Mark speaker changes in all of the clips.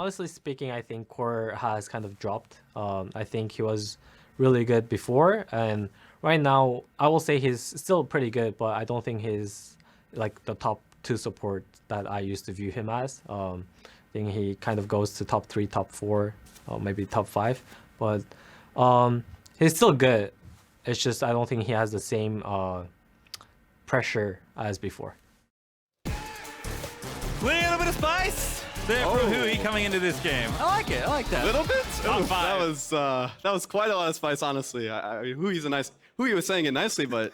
Speaker 1: honestly speaking, I think Core has kind of dropped. I think he was really good before, and right now I will say he's still pretty good, but I don't think he's like the top 2 support that I used to view him as. I think he kind of goes to top 3, top 4, or maybe top 5, but he's still good. It's just I don't think he has the same pressure as before.
Speaker 2: Little bit of spice there from huhi coming into this game. I like it. I like that.
Speaker 3: A little bit?
Speaker 2: Top
Speaker 3: Ooh,
Speaker 2: 5.
Speaker 3: That was quite a lot of spice, honestly. Huhi's a nice... Huhi was saying it nicely, but...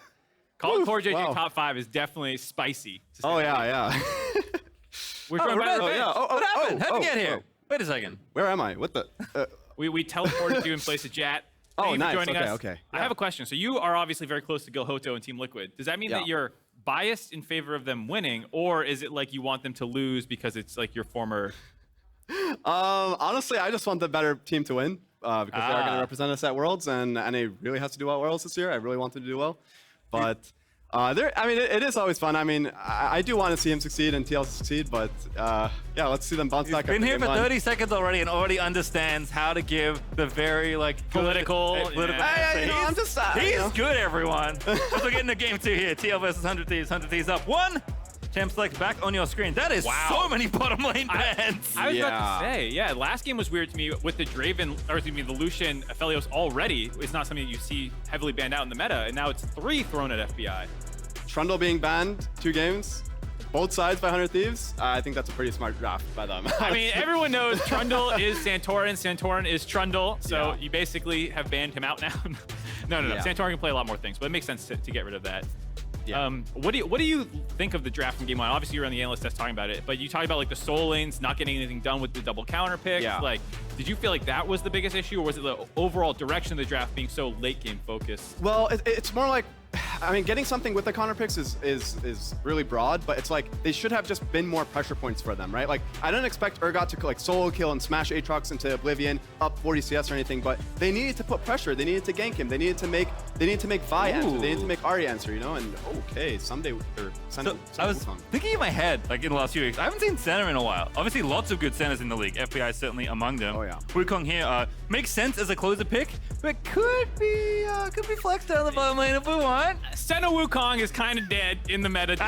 Speaker 2: Calling CoreJJ top 5 is definitely spicy.
Speaker 3: Oh, yeah.
Speaker 2: We're joined by Revenge. What happened? How'd you get here?
Speaker 3: Oh.
Speaker 2: Wait a second.
Speaker 3: Where am I? What the...
Speaker 2: We teleported you in place of Jat.
Speaker 3: Oh, nice.
Speaker 2: Joining us.
Speaker 3: Okay.
Speaker 2: I have a question. So you are obviously very close to Gilhoto and Team Liquid. Does that mean that you're biased in favor of them winning, or is it like you want them to lose because it's like your former...
Speaker 3: Honestly, I just want the better team to win because they're going to represent us at Worlds, and NA really has to do well at Worlds this year. I really want them to do well, but it is always fun. I mean, I do want to see him succeed and TL succeed, but yeah, let's see them bounce back.
Speaker 4: He's been here for 30 seconds already and already understands how to give the very
Speaker 2: political.
Speaker 3: I'm just
Speaker 4: he's good, everyone. As we're getting to game 2 here, TL versus 100 Thieves. 100 Thieves up 1. Champ select back on your screen. That is so many bottom lane bans.
Speaker 2: I was about to say, last game was weird to me with the Draven, or excuse me, the Lucian Aphelios already. It's not something that you see heavily banned out in the meta, and now it's 3 thrown at FBI.
Speaker 3: Trundle being banned 2 games, both sides by 100 Thieves. I think that's a pretty smart draft by them.
Speaker 2: I mean, everyone knows Trundle is Santorin, Santorin is Trundle, so you basically have banned him out now. No. Santorin can play a lot more things, but it makes sense to get rid of that. Yeah. What do you think of the draft from game 1? Obviously, you're on the analyst desk talking about it, but you talked about like the soul lanes not getting anything done with the double counter picks.
Speaker 3: Yeah.
Speaker 2: Like, did you feel like that was the biggest issue, or was it the overall direction of the draft being so late game focused?
Speaker 3: Well, it's more like, I mean, getting something with the counter picks is really broad, but it's like they should have just been more pressure points for them, right? Like, I don't expect Urgot to like solo kill and smash Aatrox into Oblivion up 40 CS or anything, but they needed to put pressure. They needed to gank him. They needed to make Vi answer. They needed to make Ahri answer, you know? And okay, Ssumday or Senna.
Speaker 4: I was thinking in my head, like in the last few weeks, I haven't seen Senna in a while. Obviously, lots of good Sennas in the league. FBI certainly among them.
Speaker 3: Oh yeah.
Speaker 4: Wukong here makes sense as a closer pick, but could be flexed down the bottom lane if we want.
Speaker 2: Senna Wukong is kind of dead in the meta, to be fair.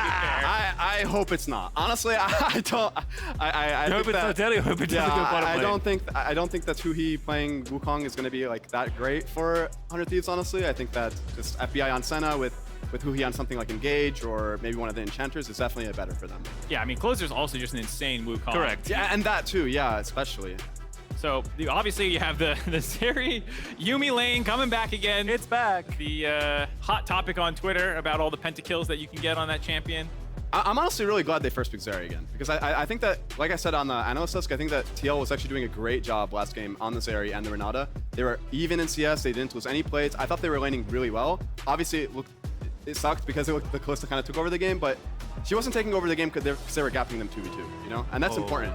Speaker 3: I hope it's not. Honestly, I don't. I
Speaker 4: hope it's not dead. I hope it doesn't go bottom lane.
Speaker 3: I don't think that huhi playing Wukong is going to be like that great for 100 Thieves. Honestly, I think that just FBI on Senna with huhi on something like Engage or maybe one of the enchanters is definitely better for them.
Speaker 2: Yeah, I mean, Closer's also just an insane Wukong.
Speaker 4: Correct.
Speaker 3: Yeah, and that too. Yeah, especially.
Speaker 2: So obviously you have the Zeri Yuumi lane coming back again.
Speaker 4: It's back.
Speaker 2: The hot topic on Twitter about all the pentakills that you can get on that champion.
Speaker 3: I'm honestly really glad they first picked Zeri again, because I think that, like I said on the analyst desk, I think that TL was actually doing a great job last game on the Zeri and the Renata. They were even in CS. They didn't lose any plays. I thought they were laning really well. Obviously, it sucked because the Kalista kind of took over the game, but she wasn't taking over the game because they were gapping them 2v2, you know? And that's important.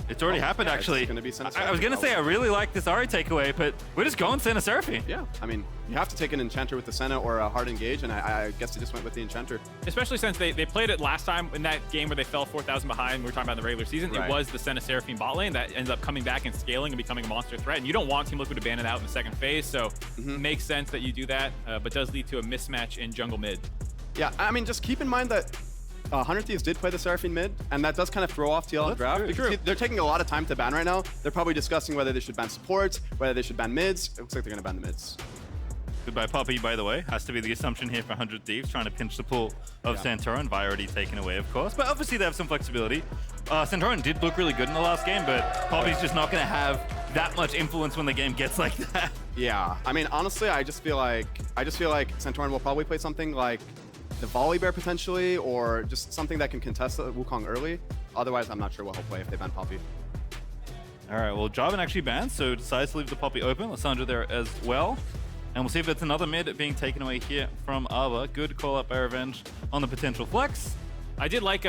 Speaker 4: It's already happened, actually.
Speaker 3: It's gonna be
Speaker 4: I was going to say I really like this Ahri takeaway, but we're just going Senna Seraphine.
Speaker 3: Yeah, I mean, you have to take an Enchanter with the Senna or a hard engage, and I guess they just went with the Enchanter.
Speaker 2: Especially since they played it last time in that game where they fell 4,000 behind. We were talking about in the regular season. Right. It was the Senna Seraphine bot lane that ended up coming back and scaling and becoming a monster threat. And you don't want Team Liquid to ban it out in the second phase, so it makes sense that you do that, but does lead to a mismatch in jungle mid.
Speaker 3: Yeah, I mean, just keep in mind that 100 Thieves did play the Seraphine mid, and that does kind of throw off TL in the draft. They're taking a lot of time to ban right now. They're probably discussing whether they should ban supports, whether they should ban mids. It looks like they're going to ban the mids.
Speaker 4: Goodbye Poppy, by the way. Has to be the assumption here for 100 Thieves, trying to pinch the pull of Santorin. Vi already taken away, of course, but obviously they have some flexibility. Santorin did look really good in the last game, but Poppy's just not going to have that much influence when the game gets like that.
Speaker 3: Yeah, I mean, honestly, I just feel like Santorin will probably play something like the Volley Bear potentially, or just something that can contest the Wukong early. Otherwise, I'm not sure what he'll play if they ban Poppy.
Speaker 4: All right, well, Jarvan actually banned, so decides to leave the Poppy open. Lissandra there as well. And we'll see if it's another mid being taken away here from Ava. Good call up by Revenge on the potential flex.
Speaker 2: I did like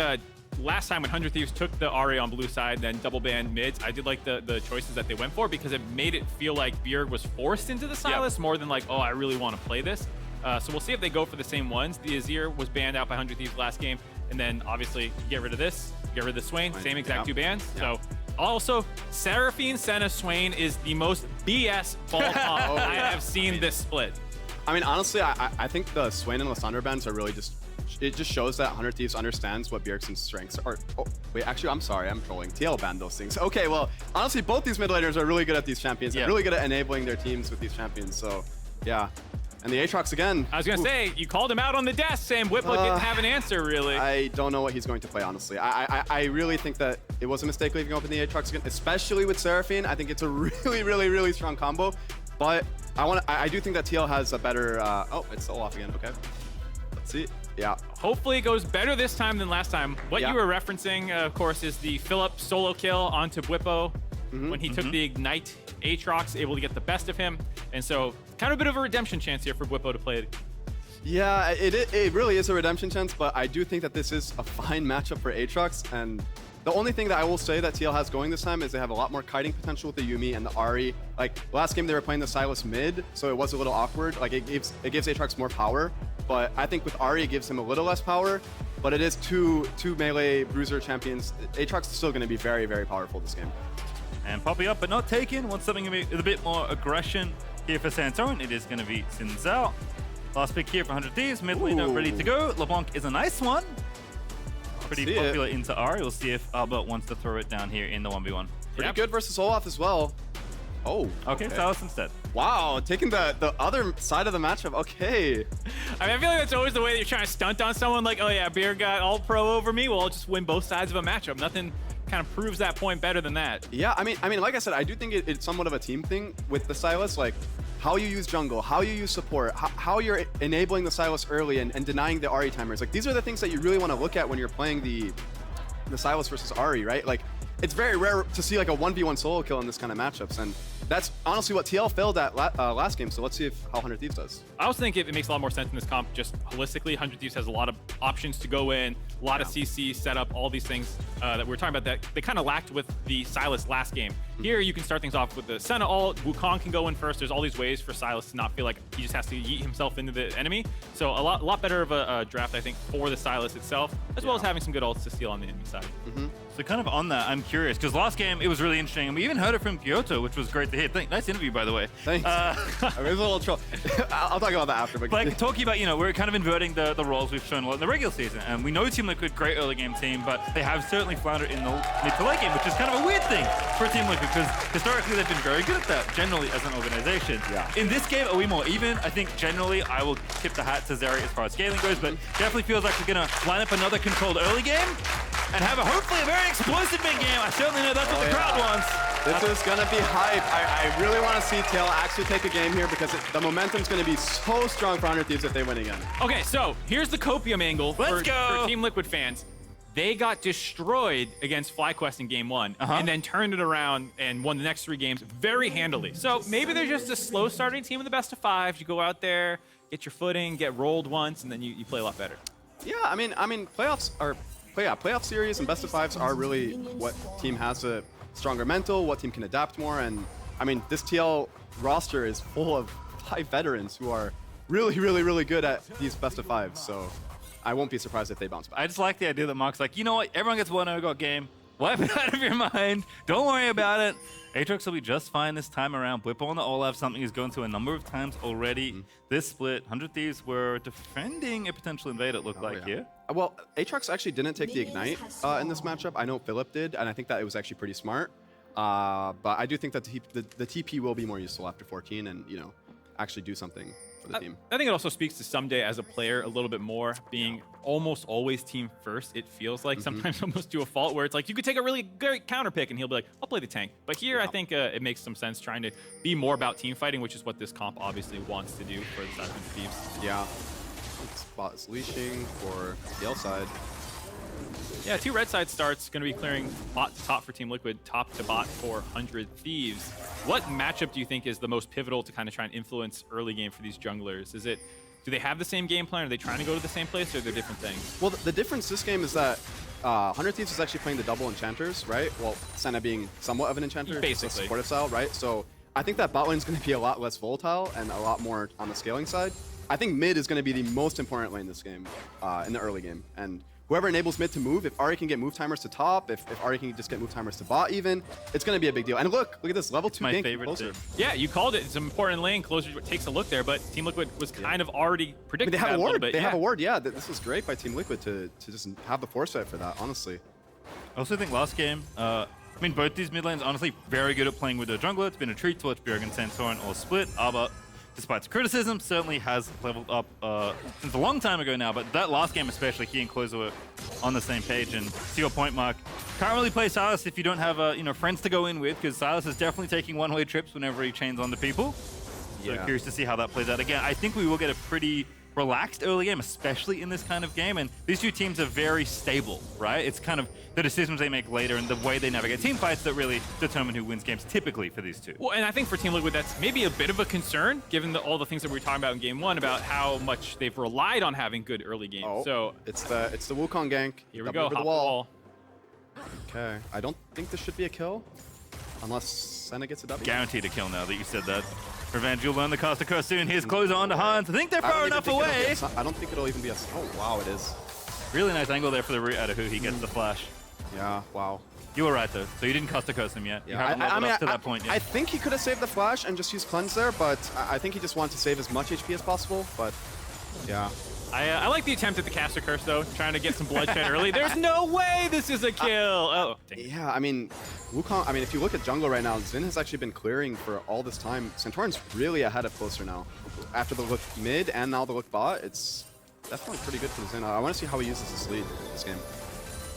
Speaker 2: last time when 100 Thieves took the Ahri on blue side, then double banned mids. I did like the choices that they went for, because it made it feel like Bjerg was forced into the Sylas more than like, oh, I really want to play this. So we'll see if they go for the same ones. The Azir was banned out by 100 Thieves last game, and then obviously get rid of this, get rid of the Swain, same exact 2 bans. So Also, Seraphine, Senna, Swain is the most BS ball comp I have seen this split.
Speaker 3: I mean, honestly, I think the Swain and Lysandre bans are really just, it just shows that 100 Thieves understands what Bjergsen's strengths are. Oh, wait, actually, I'm sorry, I'm trolling. TL banned those things. Okay, well, honestly, both these mid laners are really good at these champions. They're really good at enabling their teams with these champions, so yeah. And the Aatrox again.
Speaker 2: I was going to say, you called him out on the desk saying Bwipo didn't have an answer, really.
Speaker 3: I don't know what he's going to play, honestly. I really think that it was a mistake leaving open the Aatrox again, especially with Seraphine. I think it's a really, really, really strong combo. But I do think that TL has a better... oh, it's Olaf again. Okay. Let's see. Yeah.
Speaker 2: Hopefully it goes better this time than last time. What you were referencing, of course, is the Philip solo kill onto Bwipo when he took the Ignite. Aatrox able to get the best of him. And so kind of a bit of a redemption chance here for Bwipo to play it.
Speaker 3: Yeah, it really is a redemption chance, but I do think that this is a fine matchup for Aatrox. And the only thing that I will say that TL has going this time is they have a lot more kiting potential with the Yuumi and the Ahri. Like last game they were playing the Sylas mid, so it was a little awkward. Like it gives Aatrox more power, but I think with Ahri it gives him a little less power. But it is two melee bruiser champions. Aatrox is still going to be very, very powerful this game.
Speaker 4: And popping up, but not taken. Wants something with a bit more aggression here for Santorin. It is going to be Zhao. Last pick here for 100 Thieves. Mid laner ready to go. LeBlanc is a nice one. Pretty popular into Ahri. We'll see if Albert wants to throw it down here in the 1v1.
Speaker 3: Pretty good versus Olaf as well. Oh,
Speaker 4: okay. Sylas instead.
Speaker 3: Wow, taking the other side of the matchup. Okay.
Speaker 2: I mean, I feel like that's always the way that you're trying to stunt on someone. Like, oh yeah, Beer got all pro over me. Well, I'll just win both sides of a matchup. Nothing kind of proves that point better than that.
Speaker 3: Yeah, I mean, like I said, I do think it's somewhat of a team thing with the Sylas. Like, how you use jungle, how you use support, how you're enabling the Sylas early and denying the Ahri timers. Like, these are the things that you really want to look at when you're playing the Sylas versus Ahri, right? Like, it's very rare to see like a 1v1 solo kill in this kind of matchups, and that's honestly what TL failed at last game, so let's see how 100 Thieves does.
Speaker 2: I also think it makes a lot more sense in this comp just holistically. 100 Thieves has a lot of options to go in, a lot of CC setup, all these things that we're talking about that they kind of lacked with the Sylas last game. Here you can start things off with the Senna ult, Wukong can go in first. There's all these ways for Sylas to not feel like he just has to yeet himself into the enemy. So a lot better of a draft, I think, for the Sylas itself, as well as having some good ults to steal on the enemy side.
Speaker 4: So kind of on that, I'm curious, because last game it was really interesting, and we even heard it from Kyoto, which was great to hear. Nice interview, by the way.
Speaker 3: Thanks. I mean, it was a little troll. I'll talk about that after. But
Speaker 4: like talking about, we're kind of inverting the roles we've shown a lot in the regular season, and we know Team Liquid, great early game team, but they have certainly floundered in the mid to late game, which is kind of a weird thing for Team Liquid, because historically they've been very good at that, generally as an organization.
Speaker 3: Yeah.
Speaker 4: In this game, are we more even? I think generally I will tip the hat to Zeri as far as scaling goes, but definitely feels like we're gonna line up another controlled early game and have hopefully a very explosive mid game. I certainly know that's what the crowd wants.
Speaker 3: This is going to be hype. I really want to see TL actually take a game here because the momentum's going to be so strong for 100 Thieves if they win again.
Speaker 2: Okay, so here's the copium angle for Team Liquid fans. They got destroyed against FlyQuest in game 1 and then turned it around and won the next 3 games very handily. So maybe they're just a slow starting team in the best of 5. You go out there, get your footing, get rolled once, and then you play a lot better.
Speaker 3: Yeah, I mean, playoffs are... playoff series and best of 5s are really what team has a stronger mental, what team can adapt more, and I mean, this TL roster is full of 5 veterans who are really, really, really good at these best of 5s, so I won't be surprised if they bounce back.
Speaker 4: I just like the idea that Mark's like, you know what, everyone gets one Urgot game, wipe it out of your mind, don't worry about it. Aatrox will be just fine this time around. Bwipo on the Olaf, something he's gone to a number of times already. This split, 100 Thieves were defending a potential invade, it looked like here.
Speaker 3: Well, Aatrox actually didn't take the Ignite in this matchup. I know Philip did, and I think that it was actually pretty smart. But I do think that the TP will be more useful after 14 and, actually do something for the team.
Speaker 2: I think it also speaks to Ssumday as a player a little bit more, being almost always team first. It feels like sometimes almost to a fault where it's like you could take a really great counter pick and he'll be like, I'll play the tank. But here I think it makes some sense trying to be more about team fighting, which is what this comp obviously wants to do for the side of the Thieves.
Speaker 3: Yeah. Spot is leashing for the L side.
Speaker 2: Yeah, 2 red side starts going to be clearing bot to top for Team Liquid, top to bot for 100 Thieves. What matchup do you think is the most pivotal to kind of try and influence early game for these junglers? Do they have the same game plan? Are they trying to go to the same place, or are there different things?
Speaker 3: Well, the difference this game is that 100 Thieves is actually playing the double enchanters, right? Well, Senna being somewhat of an enchanter,
Speaker 2: basically
Speaker 3: supportive style, right? So I think that bot lane is going to be a lot less volatile and a lot more on the scaling side. I think mid is going to be the most important lane this game in the early game, and whoever enables mid to move, if Ahri can get move timers to top, if Ahri can just get move timers to bot even, it's going to be a big deal. And look at this, level 2
Speaker 4: my
Speaker 3: gank
Speaker 4: favorite
Speaker 3: closer.
Speaker 2: Yeah, you called it. It's an important lane. Closer takes a look there, but Team Liquid was kind of already predicting
Speaker 3: They have
Speaker 2: that
Speaker 3: a ward.
Speaker 2: bit.
Speaker 3: They have a ward, yeah. This was great by Team Liquid to just have the foresight for that, honestly.
Speaker 4: I also think last game, I mean, both these mid lanes, honestly, very good at playing with their jungler. It's been a treat to watch Bjergsen, Santorin, or Split. Aber, despite the criticism, certainly has leveled up since a long time ago now. But that last game especially, he and Closer were on the same page. And to your point, Mark, can't really play Sylas if you don't have friends to go in with, because Sylas is definitely taking one-way trips whenever he chains onto people. So curious to see how that plays out. Again, I think we will get a pretty relaxed early game, especially in this kind of game. And these two teams are very stable, right? It's kind of the decisions they make later and the way they navigate team fights that really determine who wins games typically for these two.
Speaker 2: Well, and I think for Team Liquid, that's maybe a bit of a concern, given all the things that we were talking about in Game 1 about how much they've relied on having good early games.
Speaker 3: Oh,
Speaker 2: so
Speaker 3: it's the Wukong gank.
Speaker 2: Here we go,
Speaker 3: Over
Speaker 2: hop
Speaker 3: the wall.
Speaker 2: wall.
Speaker 3: Okay, I don't think this should be a kill, unless Senna gets a W.
Speaker 4: Guaranteed a kill now that you said that. Revenge, you'll learn the caster curse soon. Here's Closer onto Hans. I think they're far enough away.
Speaker 3: I don't think it'll even be a... Oh, wow, it is.
Speaker 4: Really nice angle there for the root out of huhi gets the flash.
Speaker 3: Yeah, wow.
Speaker 4: You were right, though. So you didn't caster curse him yet. You haven't leveled up to that point yet.
Speaker 3: I think he could have saved the flash and just used cleanse there, but I think he just wanted to save as much HP as possible, but yeah.
Speaker 2: I like the attempt at the caster curse, though, trying to get some bloodshed early. There's no way this is a kill. Oh, dang.
Speaker 3: Yeah, I mean, Wukong, if you look at jungle right now, Xin has actually been clearing for all this time. Santorin's really ahead of Closer now. After the look mid and now the look bot, it's definitely pretty good for Xin. I want to see how he uses this lead this game.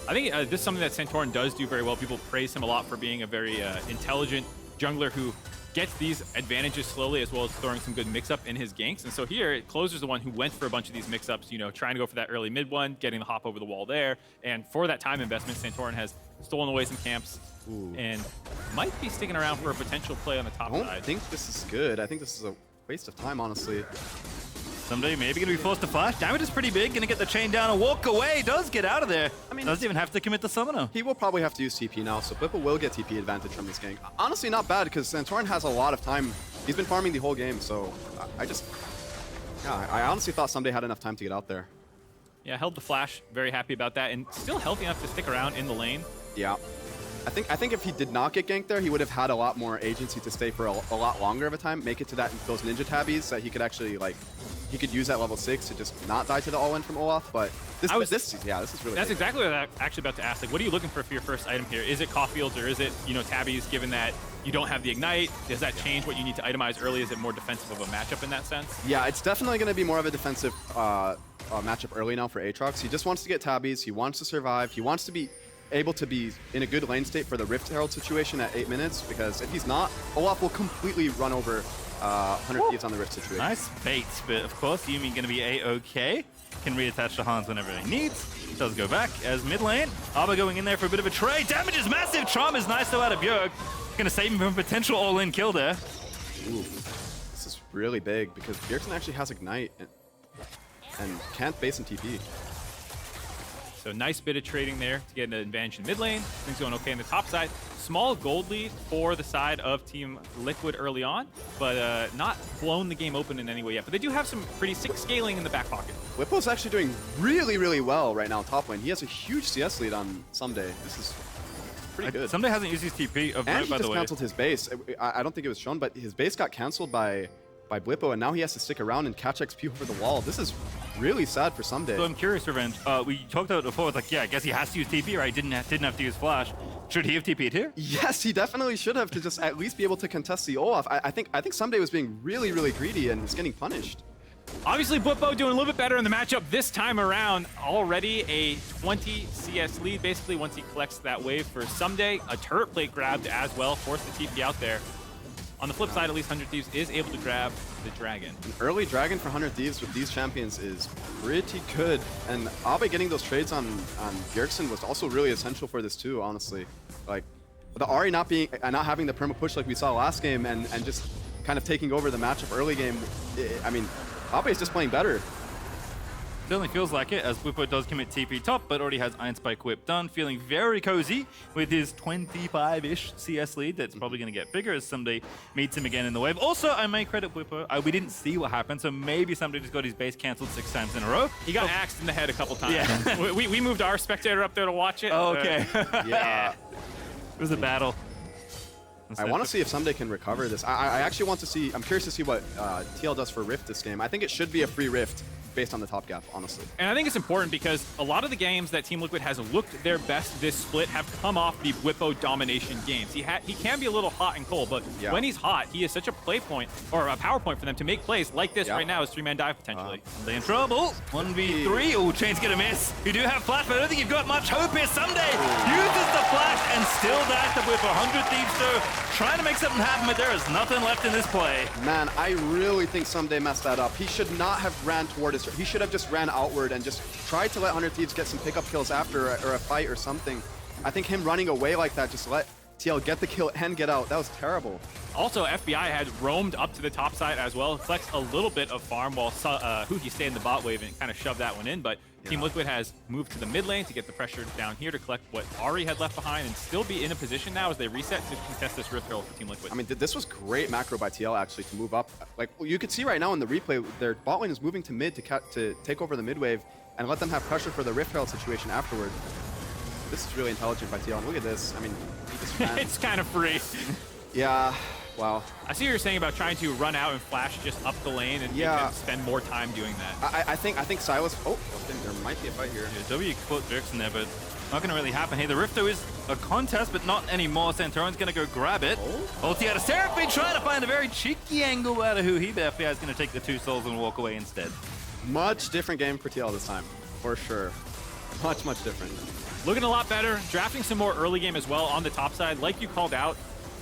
Speaker 2: I think this is something that Santorin does do very well. People praise him a lot for being a very intelligent jungler who gets these advantages slowly, as well as throwing some good mix-up in his ganks. And so here, Closer's the one who went for a bunch of these mix-ups, trying to go for that early mid one, getting the hop over the wall there. And for that time investment, Santorin has stolen away some camps and might be sticking around for a potential play on the top side.
Speaker 3: I don't think this is good. I think this is a waste of time, honestly.
Speaker 4: Ssumday maybe going to be forced to flash. Damage is pretty big. Going to get the chain down and walk away. Does get out of there. Doesn't even have to commit the summoner.
Speaker 3: He will probably have to use TP now, so Bwipo will get TP advantage from this gank. Honestly, not bad, because Santorin has a lot of time. He's been farming the whole game, so I honestly thought Ssumday had enough time to get out there.
Speaker 2: Yeah, held the flash. Very happy about that. And still healthy enough to stick around in the lane.
Speaker 3: Yeah. I think if he did not get ganked there, he would have had a lot more agency to stay for a lot longer of a time, make it to those ninja tabbies that he could actually, he could use at level 6 to just not die to the all-in from Olaf, but this is really
Speaker 2: That's
Speaker 3: big.
Speaker 2: exactly what I was actually about to ask. What are you looking for your first item here? Is it Caulfields or is it, tabbies, given that you don't have the ignite? Does that change what you need to itemize early? Is it more defensive of a matchup in that sense?
Speaker 3: Yeah, it's definitely going to be more of a defensive matchup early now for Aatrox. He just wants to get tabbies, he wants to survive, he wants to be able to be in a good lane state for the Rift Herald situation at 8 minutes, because if he's not, Olaf will completely run over 100 Thieves on the Rift situation.
Speaker 4: Nice bait, but of course, Yuumi going to be A-OK. Can reattach to Hans whenever he needs. Does go back as mid lane. Arbor going in there for a bit of a trade. Damage is massive. Charm is nice though out of Bjerg. Going to save him from a potential all-in kill there.
Speaker 3: Ooh, this is really big, because Bjergsen actually has Ignite and can't base in TP.
Speaker 2: So nice bit of trading there to get an advantage in mid lane. Things going okay on the top side. Small gold lead for the side of Team Liquid early on, but not blown the game open in any way yet. But they do have some pretty sick scaling in the back pocket.
Speaker 3: Bwipo's actually doing really, really well right now top lane. He has a huge CS lead on Ssumday. This is pretty good.
Speaker 4: Ssumday hasn't used his TP of
Speaker 3: and
Speaker 4: note, by the way.
Speaker 3: he just canceled his base. I don't think it was shown, but his base got canceled by Bwipo, and now he has to stick around and catch XP over the wall. This is really sad for Ssumday.
Speaker 4: So I'm curious, Revenge. We talked about it before. It's like, yeah, I guess he has to use TP, right? Didn't have to use Flash. Should he have TP'd here?
Speaker 3: Yes, he definitely should have, to just at least be able to contest the Olaf. I think Ssumday was being really, really greedy and is getting punished.
Speaker 2: Obviously, Bwipo doing a little bit better in the matchup this time around. Already a 20 CS lead, basically, once he collects that wave for Ssumday. A turret plate grabbed as well, forced the TP out there. On the flip side, at least 100 Thieves is able to grab the dragon.
Speaker 3: An early dragon for 100 Thieves with these champions is pretty good. And Abbedagge getting those trades on Bjergsen was also really essential for this too, honestly. Like, the Ahri not having the perma push like we saw last game and just kind of taking over the matchup early game, I mean, Abbedagge is just playing better.
Speaker 4: Certainly feels like it, as Bwipo does commit TP top, but already has Iron Spike Whip done. Feeling very cozy with his 25-ish CS lead. That's probably going to get bigger as Ssumday meets him again in the wave. Also, I may credit Bwipo. We didn't see what happened, so maybe Ssumday just got his base cancelled 6 times in a row.
Speaker 2: He got axed in the head a couple times.
Speaker 4: Yeah.
Speaker 2: we moved our spectator up there to watch it.
Speaker 4: Oh, okay.
Speaker 3: Yeah.
Speaker 4: It was a battle.
Speaker 3: I want to see if Ssumday can recover this. I actually want to see, I'm curious to see what TL does for Rift this game. I think it should be a free Rift based on the top gap, honestly.
Speaker 2: And I think it's important because a lot of the games that Team Liquid has looked their best this split have come off the Bwipo domination games. He can be a little hot and cold, but when he's hot, he is such a play point or a power point for them to make plays like this right now as 3-man dive potentially.
Speaker 4: They in trouble. 1v3. Oh, Chain's gonna miss. You do have flash, but I don't think you've got much hope here. Ssumday uses the flash and still dies to Bwipo. 100 Thieves though, trying to make something happen, but there is nothing left in this play.
Speaker 3: Man, I really think Ssumday messed that up. He should not have ran toward his. He should have just ran outward and just tried to let 100 Thieves get some pickup kills after or a fight or something. I think him running away like that just let TL get the kill and get out. That was terrible.
Speaker 2: Also, FBI had roamed up to the top side as well, flexed a little bit of farm while huhi stayed in the bot wave and kind of shoved that one in, but Team Liquid has moved to the mid lane to get the pressure down here to collect what Ahri had left behind and still be in a position now as they reset to contest this Rift Herald for Team Liquid.
Speaker 3: I mean, this was great macro by TL actually to move up. Like, you could see right now in the replay, their bot lane is moving to mid to take over the mid wave and let them have pressure for the Rift Herald situation afterward. This is really intelligent by TL. And look at this. I mean, he just ran.
Speaker 2: It's kind of free.
Speaker 3: Yeah. Wow.
Speaker 2: I see what you're saying about trying to run out and flash just up the lane and spend more time doing that.
Speaker 3: I think Sylas. Oh, there might be a fight here.
Speaker 4: Yeah, W caught Bjergsen there, but not gonna really happen here. The Rifto is a contest, but not anymore. Santorin's gonna go grab it. Ulti out of Seraphine, trying to find a very cheeky angle out of huhi, but FBI is gonna take the 2 souls and walk away instead.
Speaker 3: Much different game for TL this time, for sure. Much different.
Speaker 2: Looking a lot better, drafting some more early game as well on the top side. Like you called out,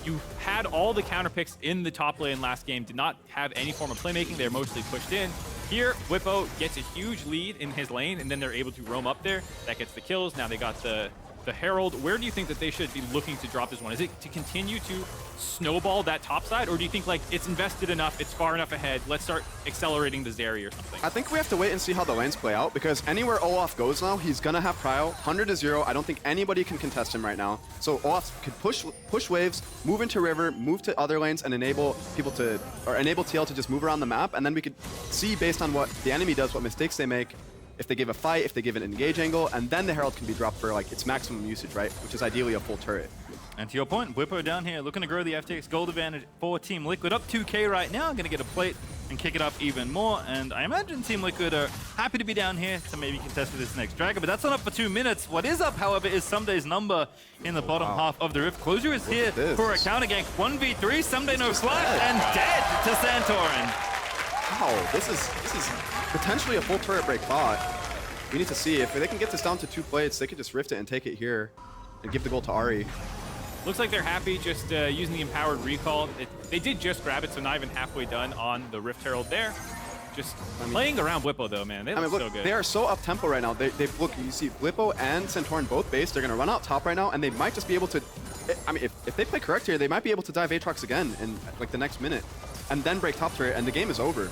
Speaker 2: you had all the counter picks in the top lane last game, did not have any form of playmaking. They're mostly pushed in. Here, Bwipo gets a huge lead in his lane, and then they're able to roam up there. That gets the kills. Now they got the Herald. Where do you think that they should be looking to drop this one? Is it to continue to snowball that top side, or do you think like it's invested enough, it's far enough ahead, let's start accelerating the Zeri or something?
Speaker 3: I think we have to wait and see how the lanes play out, because anywhere Olaf goes now, he's gonna have prio. 100 to 0. I don't think anybody can contest him right now. So Olaf could push waves, move into river, move to other lanes, and enable people to, or enable TL to just move around the map, and then we could see based on what the enemy does, what mistakes they make, if they give a fight, if they give an engage angle, and then the Herald can be dropped for like its maximum usage, right? Which is ideally a full turret.
Speaker 4: And to your point, Bwipo down here looking to grow the FTX gold advantage for Team Liquid. Up 2k right now, going to get a plate and kick it up even more. And I imagine Team Liquid are happy to be down here to maybe contest with this next Dragon, but that's not up for 2 minutes. What is up, however, is Ssumday's number in the bottom half of the Rift. Closure is here for a counter gank. 1v3, Ssumday no flash, and dead to Santorin.
Speaker 3: Wow, this is potentially a full turret break bot. We need to see if they can get this down to 2 plates, they could just rift it and take it here and give the gold to Ahri.
Speaker 2: Looks like they're happy just using the empowered recall. They did just grab it, so not even halfway done on the Rift Herald there. Just playing around Bwipo though, man. They look so good.
Speaker 3: They are so up tempo right now. Look, you see Bwipo and Santorin both base. They're gonna run out top right now, and they might just be able to. I mean, if they play correct here, they might be able to dive Aatrox again in like the next minute, and then break top turret, and the game is over.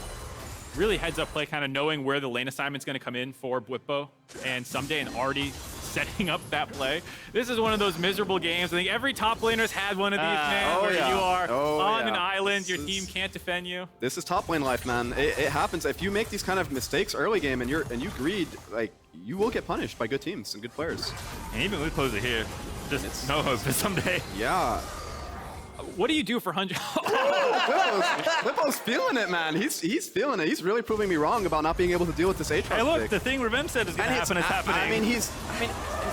Speaker 2: Really heads up play, kind of knowing where the lane assignment's going to come in for Bwipo and Ssumday, and already setting up that play. This is one of those miserable games. I think every top laner's had one of these, man, where you are on an island, your team can't defend you.
Speaker 3: This is top lane life, man. It happens. If you make these kind of mistakes early game and you greed, like, you will get punished by good teams and good players.
Speaker 4: And even with closer here, just no hope for Ssumday.
Speaker 3: Yeah.
Speaker 2: What do you do for 100?
Speaker 3: Bwipo's feeling it, man. He's feeling it. He's really proving me wrong about not being able to deal with this Aatrox.
Speaker 4: Hey, look,
Speaker 3: pick.
Speaker 4: the thing Revenge said is going to happen is happening.
Speaker 3: I mean, it's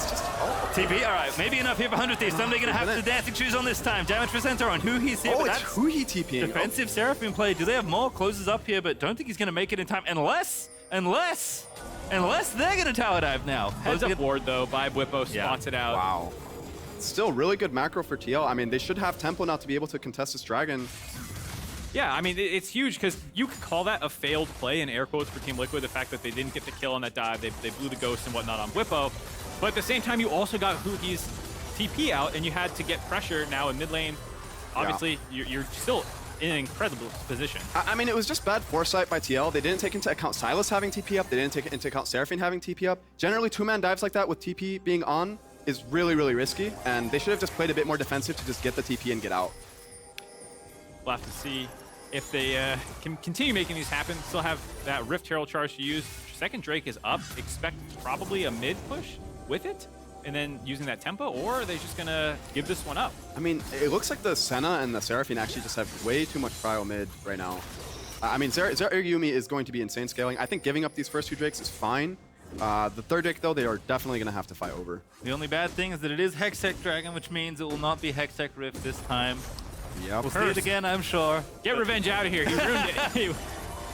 Speaker 3: just... Oh.
Speaker 4: TP, all right, maybe enough here for 100 Thieves. Ssumday going to have the dancing shoes on this time. Damage for Santorin. Huhi's here, but
Speaker 3: it's
Speaker 4: that's
Speaker 3: huhi TPing.
Speaker 4: Defensive Seraphine play. Do they have more? Closes up here, but don't think he's going to make it in time. Unless they're going to tower dive now.
Speaker 2: Heads up ward, though, by Bwipo, spots it out.
Speaker 3: Wow. Still really good macro for TL. I mean, they should have tempo now to be able to contest this dragon.
Speaker 2: Yeah, I mean, it's huge because you could call that a failed play in air quotes for Team Liquid, the fact that they didn't get the kill on that dive. They blew the ghost and whatnot on Bwipo. But at the same time, you also got huhi's TP out, and you had to get pressure now in mid lane. Obviously, you're still in an incredible position.
Speaker 3: I mean, it was just bad foresight by TL. They didn't take into account Sylas having TP up. They didn't take into account Seraphine having TP up. Generally, two-man dives like that with TP being on is really, really risky, and they should have just played a bit more defensive to just get the TP and get out.
Speaker 2: We'll have to see if they can continue making these happen. Still have that Rift Herald charge to use. Second Drake is up. Expect probably a mid push with it, and then using that tempo, or are they just gonna give this one up?
Speaker 3: I mean, it looks like the Senna and the Seraphine actually just have way too much prio mid right now. I mean, Yuumi is going to be insane scaling. I think giving up these first two Drakes is fine. The third Drake, though, they are definitely going to have to fight over.
Speaker 4: The only bad thing is that it is Hextech Dragon, which means it will not be Hextech Rift this time.
Speaker 3: Yep.
Speaker 4: We'll see it again, I'm sure.
Speaker 2: Get revenge out of here. You ruined it.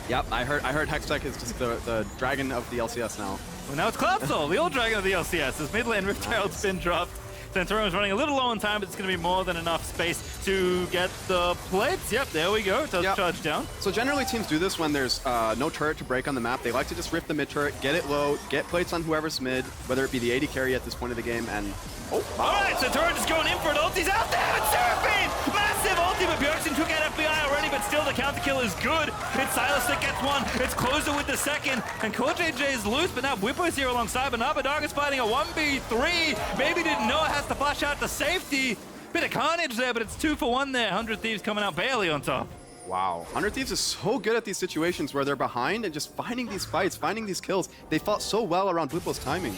Speaker 3: Yep, I heard Hextech is just the dragon of the LCS now.
Speaker 4: Well, now it's Cloud Soul, the old dragon of the LCS. As mid lane Rift Herald's been dropped. Santorin is running a little low on time, but it's going to be more than enough space to get the plates. Yep, there we go. It does charge down.
Speaker 3: So generally teams do this when there's no turret to break on the map. They like to just rift the mid turret, get it low, get plates on whoever's mid, whether it be the AD carry at this point of the game, and... Oh,
Speaker 4: all right, Santorin is going in for an ult. He's out there with Seraphine! Massive ulti, but Bjergsen took out FBI already, but still the counter kill is good. It's Sylas that gets one. It's Closer with the second, and CoreJJ is loose, but now Bwipo is here alongside, but Abbedagge is fighting a 1v3. Maybe didn't know it has to flash out to safety. Bit of carnage there, but it's 2 for 1 there. 100 Thieves coming out barely on top.
Speaker 3: Wow. 100 Thieves is so good at these situations where they're behind and just finding these fights, finding these kills. They fought so well around Bwipo's timing.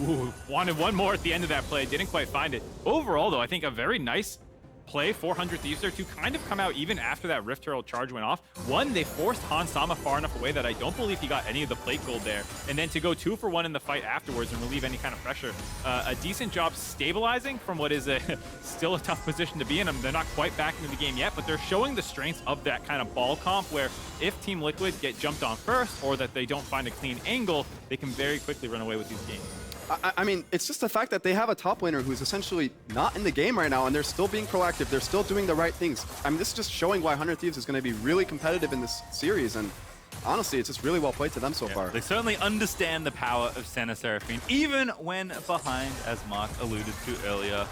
Speaker 2: Ooh, wanted one more at the end of that play. Didn't quite find it. Overall, though, I think a very nice play for 100 Thieves there to kind of come out even after that Rift Herald charge went off. One, they forced Sama far enough away that I don't believe he got any of the plate gold there. And then to go 2 for 1 in the fight afterwards and relieve any kind of pressure. A decent job stabilizing from what is still a tough position to be in. They're not quite back into the game yet, but they're showing the strengths of that kind of ball comp where if Team Liquid get jumped on first or that they don't find a clean angle, they can very quickly run away with these games.
Speaker 3: I mean, it's just the fact that they have a top laner who's essentially not in the game right now, and they're still being proactive. They're still doing the right things. I mean, this is just showing why 100 Thieves is going to be really competitive in this series, and honestly, it's just really well played to them so far.
Speaker 4: They certainly understand the power of Senna Seraphine, even when behind, as Mark alluded to earlier.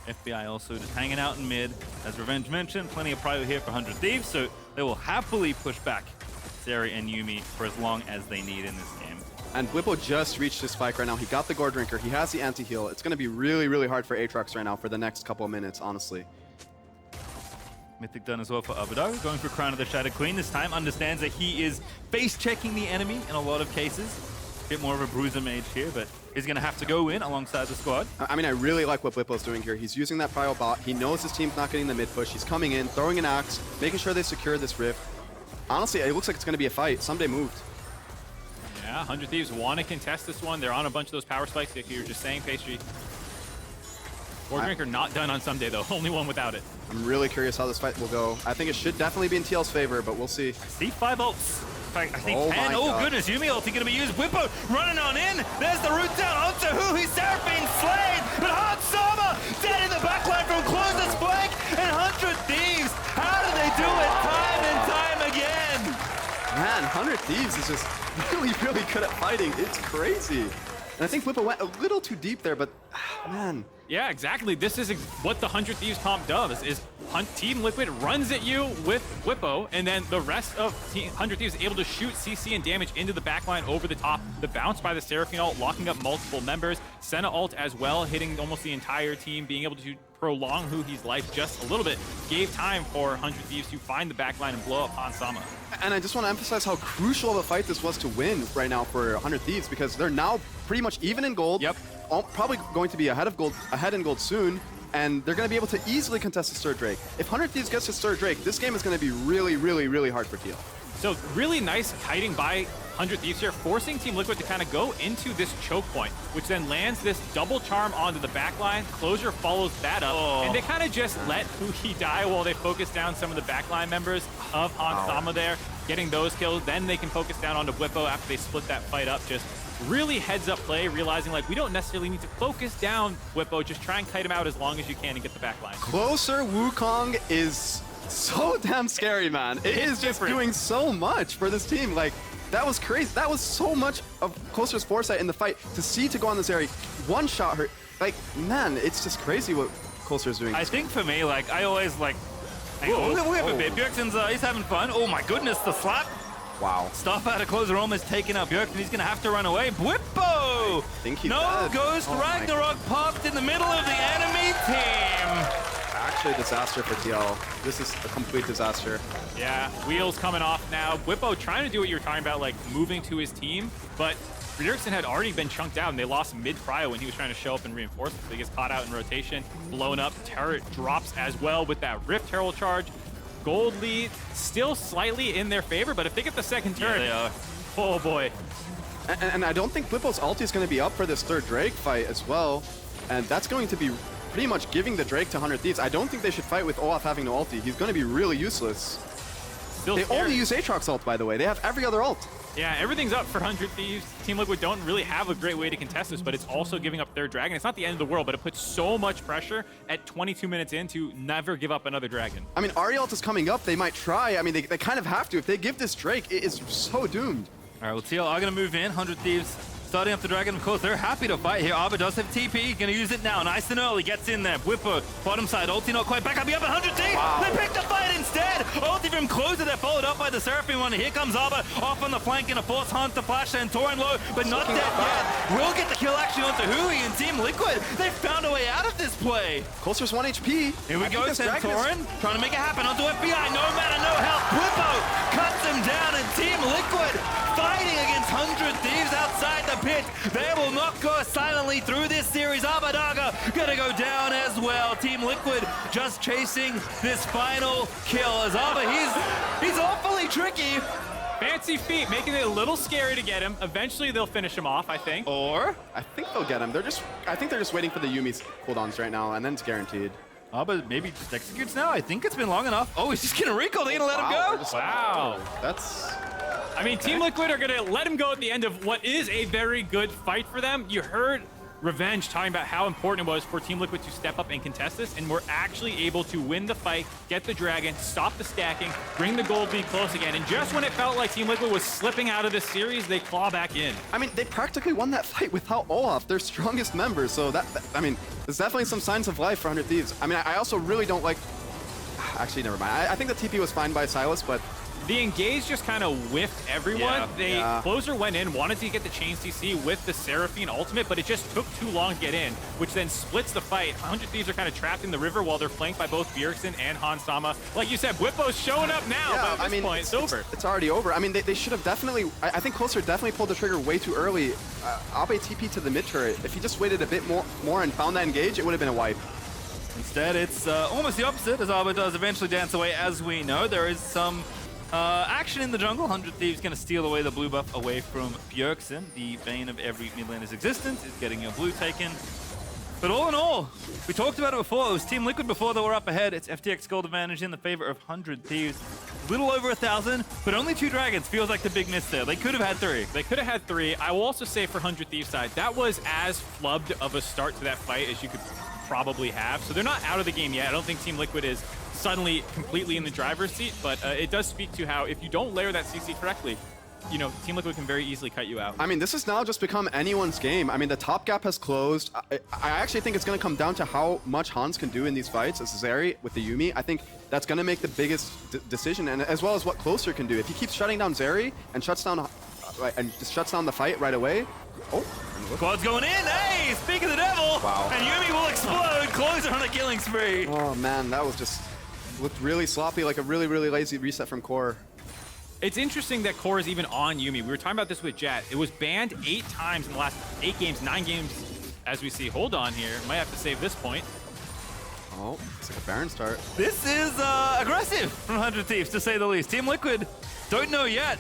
Speaker 4: FBI also just hanging out in mid. As Revenge mentioned, plenty of prio here for 100 Thieves, so they will happily push back Zeri and Yuumi for as long as they need in this game.
Speaker 3: And Bwipo just reached his spike right now. He got the Gore Drinker. He has the anti-heal. It's going to be really, really hard for Aatrox right now for the next couple of minutes, honestly.
Speaker 4: Mythic done as well for Abbedagge, going for Crown of the Shattered Queen. This time understands that he is face-checking the enemy in a lot of cases. A bit more of a bruiser mage here, but he's going to have to go in alongside the squad.
Speaker 3: I mean, I really like what Bwipo's doing here. He's using that prio bot. He knows his team's not getting the mid push. He's coming in, throwing an axe, making sure they secure this rift. Honestly, it looks like it's going to be a fight. Ssumday moved.
Speaker 2: Yeah, 100 Thieves want to contest this one. They're on a bunch of those power spikes, like you were just saying, Pastry. Gore Drinker not done on Ssumday, though. Only one without it.
Speaker 3: I'm really curious how this fight will go. I think it should definitely be in TL's favor, but we'll see.
Speaker 4: C5 ults. In fact, I think
Speaker 3: Oh
Speaker 4: 10.
Speaker 3: my
Speaker 4: Oh,
Speaker 3: God.
Speaker 4: goodness. Yuumi ulti going to be used. Bwipo running on in. There's the root down onto huhi. Seraphine slain. But Sama dead in the backline from closest flank. And 100 Thieves. How do they do it time and time again?
Speaker 3: Man, 100 Thieves is just really, really good at fighting. It's crazy. And I think Bwipo went a little too deep there, but man.
Speaker 2: Yeah, exactly. This is what the 100 Thieves comp does, is Team Liquid runs at you with Bwipo, and then the rest of 100 Thieves is able to shoot CC and damage into the backline over the top. The bounce by the Seraphine ult, locking up multiple members. Senna ult as well, hitting almost the entire team, being able to prolong huhi's life just a little bit. Gave time for 100 Thieves to find the backline and blow up Sama.
Speaker 3: And I just want to emphasize how crucial of a fight this was to win right now for 100 Thieves, because they're now pretty much even in gold.
Speaker 2: Yep.
Speaker 3: Probably going to be ahead in gold soon, and they're going to be able to easily contest his third Drake. If 100 Thieves gets his third Drake, this game is going to be really, really, really hard for TL.
Speaker 2: So really nice kiting by 100 Thieves here, forcing Team Liquid to kind of go into this choke point, which then lands this double charm onto the backline. Closure follows that up, and they kind of just let huhi die while they focus down some of the backline members of Sama there, getting those kills. Then they can focus down onto Bwipo after they split that fight up. Just really heads up play, realizing like we don't necessarily need to focus down Bwipo, just try and kite him out as long as you can and get the backline.
Speaker 3: Closer Wukong is so damn scary, man. It is just doing so much for this team. Like, that was crazy. That was so much of Closer's foresight in the fight to go on this Zeri, one-shot her. Like, man, it's just crazy what Closer's doing.
Speaker 4: I think for me, like, I always like Hang on, we'll whip a bit. Bjergsen's he's having fun. Oh my goodness, the slap.
Speaker 3: Wow.
Speaker 4: Stuff out of closer almost taking out Bjergsen. He's gonna have to run away. Bwipo!
Speaker 3: Think he's
Speaker 4: no
Speaker 3: dead.
Speaker 4: Ghost Ragnarok popped in the middle of the enemy team.
Speaker 3: Actually a disaster for TL. This is a complete disaster.
Speaker 2: Yeah, wheels coming off now. Bwipo trying to do what you were talking about, like moving to his team, but Bjergsen had already been chunked out, and they lost mid-prio when he was trying to show up and reinforce. So he gets caught out in rotation, blown up. Turret drops as well with that Rift Herald charge. Gold lead still slightly in their favor, but if they get the second turret,
Speaker 4: they are.
Speaker 2: Oh boy.
Speaker 3: And I don't think Bwipo's ulti is going to be up for this third Drake fight as well. And that's going to be pretty much giving the Drake to 100 Thieves. I don't think they should fight with Olaf having no ulti. He's going to be really useless.
Speaker 2: Still
Speaker 3: they
Speaker 2: scary.
Speaker 3: only use Aatrox ult, by the way. They have every other ult.
Speaker 2: Yeah, everything's up for 100 Thieves. Team Liquid don't really have a great way to contest this, but it's also giving up their dragon. It's not the end of the world, but it puts so much pressure at 22 minutes in to never give up another dragon.
Speaker 3: I mean, Ahri ult is coming up. They might try. I mean, they kind of have to. If they give this Drake, it is so doomed.
Speaker 4: All right, well, TL are going to move in. 100 Thieves starting up the dragon. Of course, they're happy to fight here. Arbor does have TP. Going to use it now. Nice and early. Gets in there. Bwipo, bottom side. Ulti not quite back up. He up at 100 Thieves.
Speaker 3: Wow.
Speaker 4: They picked the fight instead. Ulti from closer. They're followed up by the Seraphine one. Here comes Arbor off on the flank in a force hunt to flash Santorin low, but not dead yet. Will get the kill actually onto huhi and Team Liquid. They found a way out of this play.
Speaker 3: Closer's 1 HP.
Speaker 4: Here we
Speaker 3: I
Speaker 4: go,
Speaker 3: think this dragon
Speaker 4: Santorin trying to make it happen onto FBI. No matter, no help. Bwipo cuts him down, and Team Liquid fighting against 100 Thieves outside the pit. They will not go silently through this series. Abbedagge gonna go down as well. Team Liquid just chasing this final kill as Abba, he's awfully tricky.
Speaker 2: Fancy feet, making it a little scary to get him. Eventually they'll finish him off, I think.
Speaker 4: Or
Speaker 3: I think they'll get him. I think they're just waiting for the Yuumi's cooldowns right now, and then it's guaranteed.
Speaker 4: Abba maybe just executes now. I think it's been long enough. Oh, he's just gonna recall. They're gonna let him go.
Speaker 2: Wow.
Speaker 3: That's...
Speaker 2: I mean, Team Liquid are going to let him go at the end of what is a very good fight for them. You heard Revenge talking about how important it was for Team Liquid to step up and contest this, and we're actually able to win the fight, get the dragon, stop the stacking, bring the gold lead close again, and just when it felt like Team Liquid was slipping out of this series, they claw back in.
Speaker 3: I mean, they practically won that fight without Olaf, their strongest member, so I mean, there's definitely some signs of life for 100 Thieves. I mean, I also really don't like... Actually, never mind. I think the TP was fine by Sylas, but...
Speaker 2: The engage just kind of whiffed everyone.
Speaker 4: Yeah.
Speaker 2: Closer went in, wanted to get the chain CC with the Seraphine ultimate, but it just took too long to get in, which then splits the fight. 100 Thieves are kind of trapped in the river while they're flanked by both Bjergsen and Hansama. Like you said, Bwipo's showing up now,
Speaker 3: Yeah,
Speaker 2: but at this point, it's over.
Speaker 3: It's already over. I mean, they should have definitely... I think Closer definitely pulled the trigger way too early. Abe TP to the mid turret. If he just waited a bit more and found that engage, it would have been a wipe.
Speaker 4: Instead, it's almost the opposite, as Arbor does eventually dance away. As we know, there is some action in the jungle. 100 Thieves going to steal away the blue buff away from Bjergsen. The bane of every mid laner's existence is getting your blue taken. But all in all, we talked about it before. It was Team Liquid before they were up ahead. It's FTX gold advantage in the favor of 100 Thieves. Little over 1,000, but only 2 dragons. Feels like the big miss there. They could have had 3.
Speaker 2: They could have had 3. I will also say for 100 Thieves side, that was as flubbed of a start to that fight as you could probably have. So they're not out of the game yet. I don't think Team Liquid is suddenly completely in the driver's seat, but it does speak to how if you don't layer that CC correctly, you know, Team Liquid can very easily cut you out.
Speaker 3: I mean, this has now just become anyone's game. I mean, the top gap has closed. I actually think it's going to come down to how much Hans can do in these fights as Zeri with the Yuumi. I think that's going to make the biggest decision, and as well as what Closer can do. If he keeps shutting down Zeri and shuts down just shuts down the fight right away. Oh.
Speaker 4: Quad's going in. Hey, speak of the devil.
Speaker 3: Wow.
Speaker 4: And Yuumi will explode. Closer on a killing spree.
Speaker 3: Oh, man, that was just... looked really sloppy, like a really, really lazy reset from Core.
Speaker 2: It's interesting that Core is even on Yuumi. We were talking about this with Jet. It was banned 8 times in the last 8 games, 9 games, as we see. Hold on here. Might have to save this point.
Speaker 3: Oh, it's like a Baron start.
Speaker 4: This is aggressive from 100 Thieves, to say the least. Team Liquid don't know yet.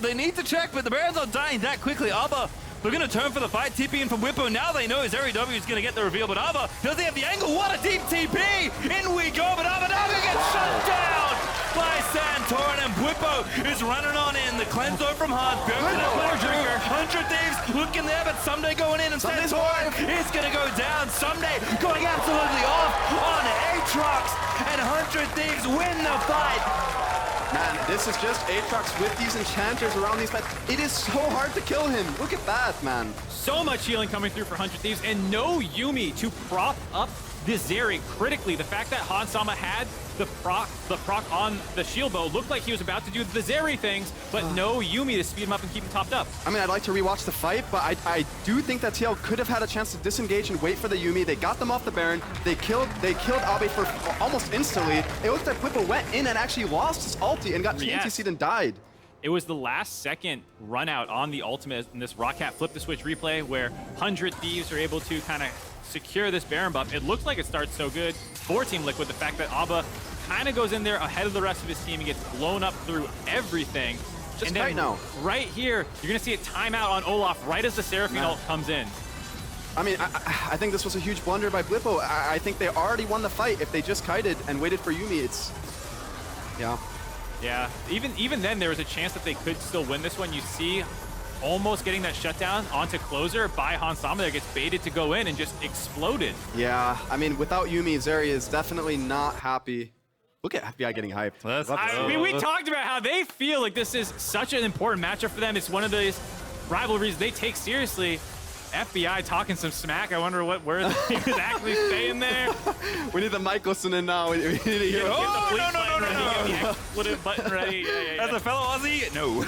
Speaker 4: They need to check, but the Barons are dying that quickly. Abba, they're going to turn for the fight. TP in from Bwipo. Now they know Zeri W is going to get the reveal, but Abba, does he have the angle? What a deep TP! In we go, but Abbedagge gets shut down by Santorin, and Bwipo is running on in. The cleanser from Hans. Bjergsen at Black Drinker. 100 Thieves looking there, but Ssumday going in, and Santorin is going to go down. Ssumday going absolutely off on Aatrox, and 100 Thieves win the fight.
Speaker 3: Man, this is just Aatrox with these enchanters around these fights. It is so hard to kill him. Look at that, man.
Speaker 2: So much healing coming through for 100 Thieves, and no Yuumi to prop up this Zeri critically. The fact that Hansama had the proc on the shield bow looked like he was about to do the Zeri things, but no Yuumi to speed him up and keep him topped up.
Speaker 3: I mean, I'd like to rewatch the fight, but I do think that TL could have had a chance to disengage and wait for the Yuumi. They got them off the Baron. They killed Abe for almost instantly. It looked like Bwipo went in and actually lost his ulti and got TNTC'd and died.
Speaker 2: It was the last second run out on the ultimate in this Roccat flip the switch replay where 100 Thieves are able to kind of secure this Baron buff. It looks like it starts so good for Team Liquid. The fact that Abba kind of goes in there ahead of the rest of his team and gets blown up through everything.
Speaker 3: Just
Speaker 2: and then
Speaker 3: right now.
Speaker 2: Right here, you're going to see a timeout on Olaf right as the Seraphine ult comes in.
Speaker 3: I mean, I think this was a huge blunder by Bwipo. I think they already won the fight. If they just kited and waited for Yuumi, it's... Yeah.
Speaker 2: Yeah, even then, there was a chance that they could still win this one. You see almost getting that shutdown onto closer by Hansama that gets baited to go in and just exploded.
Speaker 3: Yeah, I mean, without Yuumi, Zeri is definitely not happy. Look at FBI getting hyped.
Speaker 2: I mean, we talked about how they feel like this is such an important matchup for them. It's one of those rivalries they take seriously. FBI talking some smack. I wonder what words he was actually saying there.
Speaker 3: We need the mic listening now. We need to hear.
Speaker 2: The expletive button ready.
Speaker 4: As a fellow Aussie, no.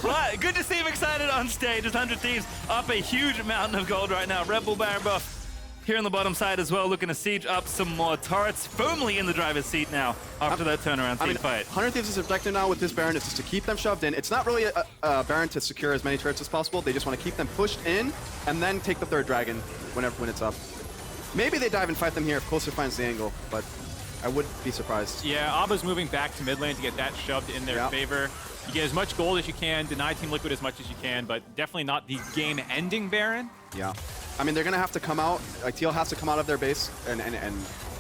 Speaker 4: But good to see him excited on stage. As 100 Thieves up a huge mountain of gold right now. Red Bull Baron buff here on the bottom side as well, looking to siege up some more turrets. Firmly in the driver's seat now after that turnaround team fight.
Speaker 3: 100 Thieves' objective now with this Baron is just to keep them shoved in. It's not really a Baron to secure as many turrets as possible. They just want to keep them pushed in and then take the third dragon when it's up. Maybe they dive and fight them here if Closer finds the angle, but I would be surprised.
Speaker 2: Yeah, Abba's moving back to mid lane to get that shoved in their favor. You get as much gold as you can, deny Team Liquid as much as you can, but definitely not the game-ending Baron.
Speaker 3: Yeah. I mean, they're going to have to come out, like TL has to come out of their base and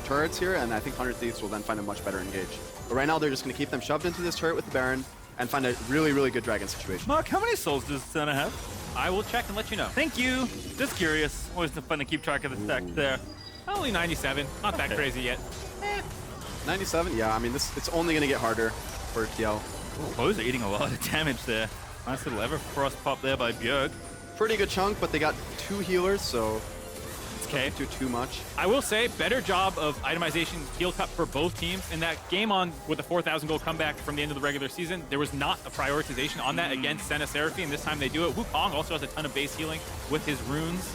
Speaker 3: turrets here, and I think 100 Thieves will then find a much better engage. But right now, they're just going to keep them shoved into this turret with the Baron and find a really, really good dragon situation.
Speaker 4: Mark, how many souls does Senna have?
Speaker 2: I will check and let you know.
Speaker 4: Thank you. Just curious. Always fun to keep track of the stack there.
Speaker 2: Only 97. Not that crazy yet.
Speaker 3: 97? Yeah, I mean, it's only going to get harder for TL.
Speaker 4: Bows are eating a lot of damage there. Nice little Everfrost pop there by Bjerg.
Speaker 3: Pretty good chunk, but they got 2 healers, so
Speaker 2: okay.
Speaker 3: Don't do too much.
Speaker 2: I will say, better job of itemization heal cup for both teams. In that game on with the 4,000 gold comeback from the end of the regular season, there was not a prioritization on that against Senna Seraphine. This time they do it. Wukong also has a ton of base healing with his runes.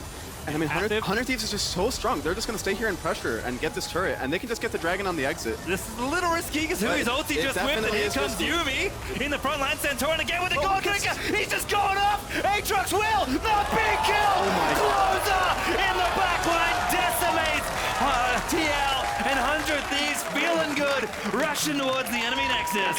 Speaker 3: And I mean, 100 Thieves is just so strong. They're just going to stay here and pressure and get this turret, and they can just get the dragon on the exit.
Speaker 4: This is a little risky because huhi's ulti just whipped, and here comes Yuumi in the front line. Santorin again with the gold kicker. He's just going off. Aatrox will the big kill.
Speaker 3: Oh my
Speaker 4: Closer in the back line decimates TL and 100 Thieves feeling good, rushing towards the enemy nexus.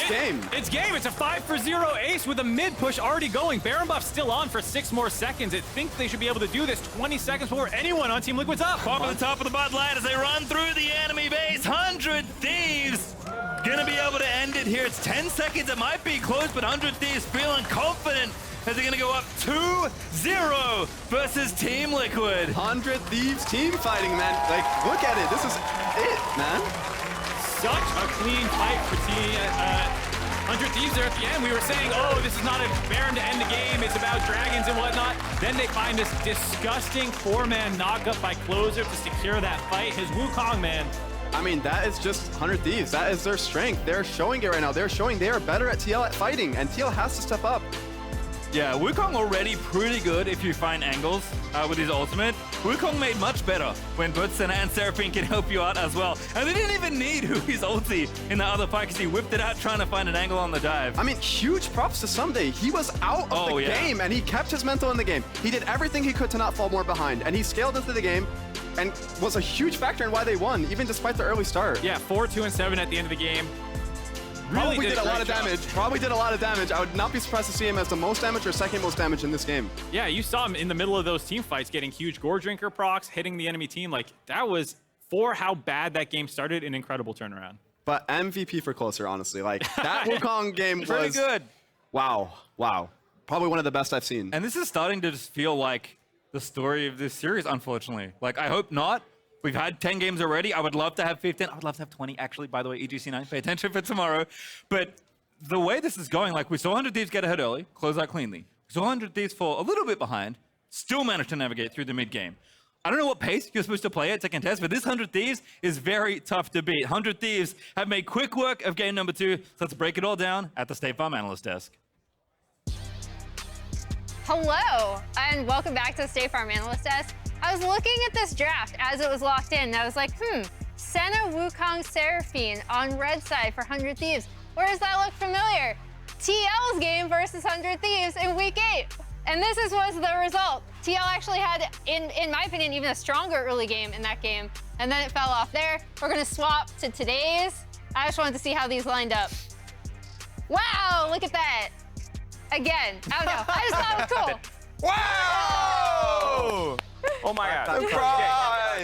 Speaker 2: It's game. It's a 5-for-0 ace with a mid push already going. Baron buff still on for 6 more seconds. It thinks they should be able to do this 20 seconds before anyone on Team Liquid's up.
Speaker 4: Pop at the top of the bot line as they run through the enemy base. 100 Thieves gonna be able to end it here. It's 10 seconds. It might be close, but 100 Thieves feeling confident as they're gonna go up 2-0 versus Team Liquid.
Speaker 3: 100 Thieves team fighting, man. Like, look at it. This is it, man.
Speaker 2: Such a clean fight for Team 100 Thieves there at the end. We were saying, oh, this is not a Baron to end the game. It's about dragons and whatnot. Then they find this disgusting 4-man knockup by Closer to secure that fight. His Wukong, man.
Speaker 3: I mean, that is just 100 Thieves. That is their strength. They're showing it right now. They're showing they are better at TL at fighting, and TL has to step up.
Speaker 4: Yeah, Wukong already pretty good if you find angles with his ultimate. Wukong made much better when both Senna and Seraphine can help you out as well. And they didn't even need huhi's ulti in the other fight because he whipped it out trying to find an angle on the dive.
Speaker 3: I mean, huge props to Ssumday. He was out of the game, and he kept his mental in the game. He did everything he could to not fall more behind, and he scaled into the game and was a huge factor in why they won, even despite the early start.
Speaker 2: Yeah, 4-2-7 at the end of the game. Really
Speaker 3: Probably did a lot of damage. Probably did a lot of damage. I would not be surprised to see him as the most damage or second most damage in this game.
Speaker 2: Yeah, you saw him in the middle of those team fights getting huge Gore Drinker procs, hitting the enemy team. Like, that was, for how bad that game started, an incredible turnaround.
Speaker 3: But MVP for Closer, honestly. Like, that Wukong game was...
Speaker 4: Pretty good.
Speaker 3: Wow. Wow. Probably one of the best I've seen.
Speaker 4: And this is starting to just feel like the story of this series, unfortunately. Like, I hope not. We've had 10 games already. I would love to have 15. I would love to have 20, actually, by the way, EGC 9. Pay attention for tomorrow. But the way this is going, like, we saw 100 Thieves get ahead early, close out cleanly. We saw 100 Thieves fall a little bit behind, still managed to navigate through the mid game. I don't know what pace you're supposed to play at to contest, but this 100 Thieves is very tough to beat. 100 Thieves have made quick work of game number 2, so let's break it all down at the State Farm analyst desk.
Speaker 5: Hello, and welcome back to the State Farm Analyst Desk. I was looking at this draft as it was locked in, and I was like, Senna, Wukong, Seraphine on red side for 100 Thieves. Where does that look familiar? TL's game versus 100 Thieves in week 8. And this was the result. TL actually had, in my opinion, even a stronger early game in that game, and then it fell off there. We're gonna swap to today's. I just wanted to see how these lined up. Wow, look at that. Again, I don't know. I just thought it was cool.
Speaker 6: Wow! Oh my God.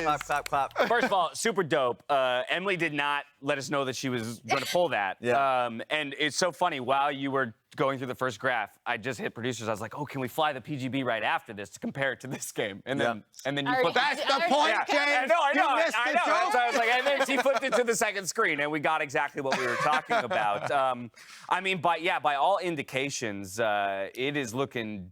Speaker 7: Clap, clap, clap. First of all, super dope. Emily did not let us know that she was going to pull that.
Speaker 6: Yeah.
Speaker 7: And it's so funny. While you were going through the first graph, I just hit producers. I was like, oh, can we fly the PGB right after this to compare it to this game? And then, you flipped.
Speaker 6: That's the point, James.
Speaker 7: I know.
Speaker 6: You missed
Speaker 7: I
Speaker 6: it,
Speaker 7: know.
Speaker 6: Joe.
Speaker 7: So I was like, and then he flipped it to the second screen, and we got exactly what we were talking about. I mean, by all indications, it is looking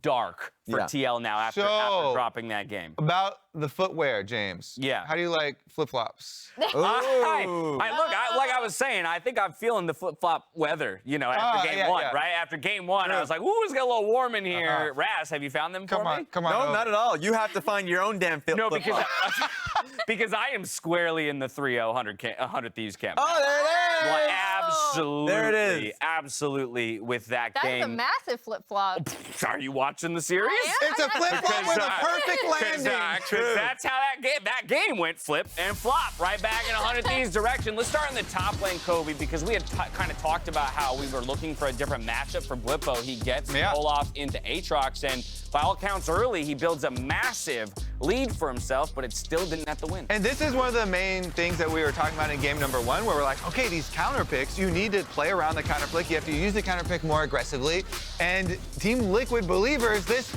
Speaker 7: dark for TL now after dropping that game.
Speaker 6: About the footwear, James.
Speaker 7: Yeah.
Speaker 6: How do you like flip-flops?
Speaker 7: Like I was saying, I think I'm feeling the flip-flop weather, after game one, right? After game one, I was like, ooh, it's got a little warm in here. Raz, have you found them for me?
Speaker 6: Come on.
Speaker 8: No, not at all. You have to find your own damn flip-flop.
Speaker 7: No, because I am squarely in the 3-0 100 Thieves camp.
Speaker 8: Oh, there it is!
Speaker 7: Like, absolutely.
Speaker 8: There it is.
Speaker 7: Absolutely with that game.
Speaker 5: That's a massive flip-flop.
Speaker 7: Are you watching the series?
Speaker 6: It's a flip-flop with a perfect landing.
Speaker 7: Because that's how that game went, flip and flop, right back in 100 Thieves direction. Let's start in the top lane, Kobe, because we had kind of talked about how we were looking for a different matchup for Bwipo. He gets Olaf into Aatrox, and by all counts early, he builds a massive lead for himself, but it still didn't have to win.
Speaker 6: And this is one of the main things that we were talking about in game number 1, where we're like, okay, these counter picks, you need to play around the counter pick. You have to use the counter pick more aggressively. And Team Liquid believers, this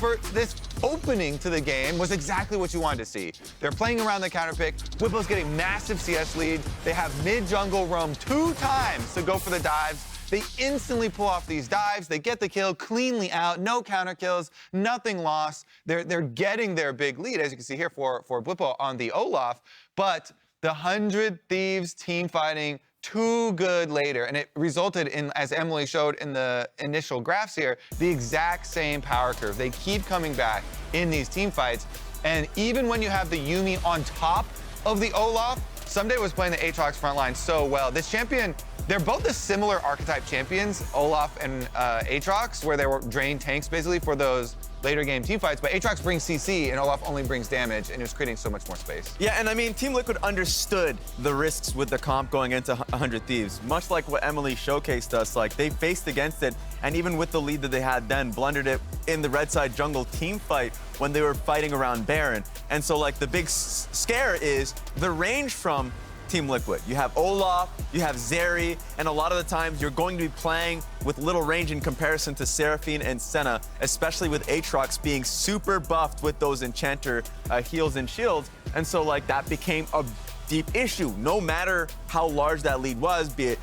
Speaker 6: opening to the game was exactly what you wanted to see. They're playing around the counter pick. Bwipo's getting massive CS lead. They have mid-jungle roam 2 times to go for the dives. They instantly pull off these dives. They get the kill cleanly out. No counter kills, nothing lost. They're getting their big lead, as you can see here for Bwipo on the Olaf. But the 100 Thieves team fighting too good later, and it resulted in, as Emily showed in the initial graphs here, the exact same power curve. They keep coming back in these team fights, and even when you have the Yuumi on top of the Olaf, Ssumday was playing the Aatrox front line so well. This champion, they're both the similar archetype champions, Olaf and Aatrox, where they were drain tanks basically for those later game team fights, but Aatrox brings CC and Olaf only brings damage, and it was creating so much more space.
Speaker 8: Yeah, and I mean, Team Liquid understood the risks with the comp going into 100 Thieves. Much like what Emily showcased us, like they faced against it, and even with the lead that they had then, blundered it in the red side jungle team fight when they were fighting around Baron. And so like the big scare is the range from Team Liquid. You have Olaf, you have Zeri, and a lot of the times you're going to be playing with little range in comparison to Seraphine and Senna, especially with Aatrox being super buffed with those enchanter heals and shields. And so like that became a deep issue, no matter how large that lead was, be it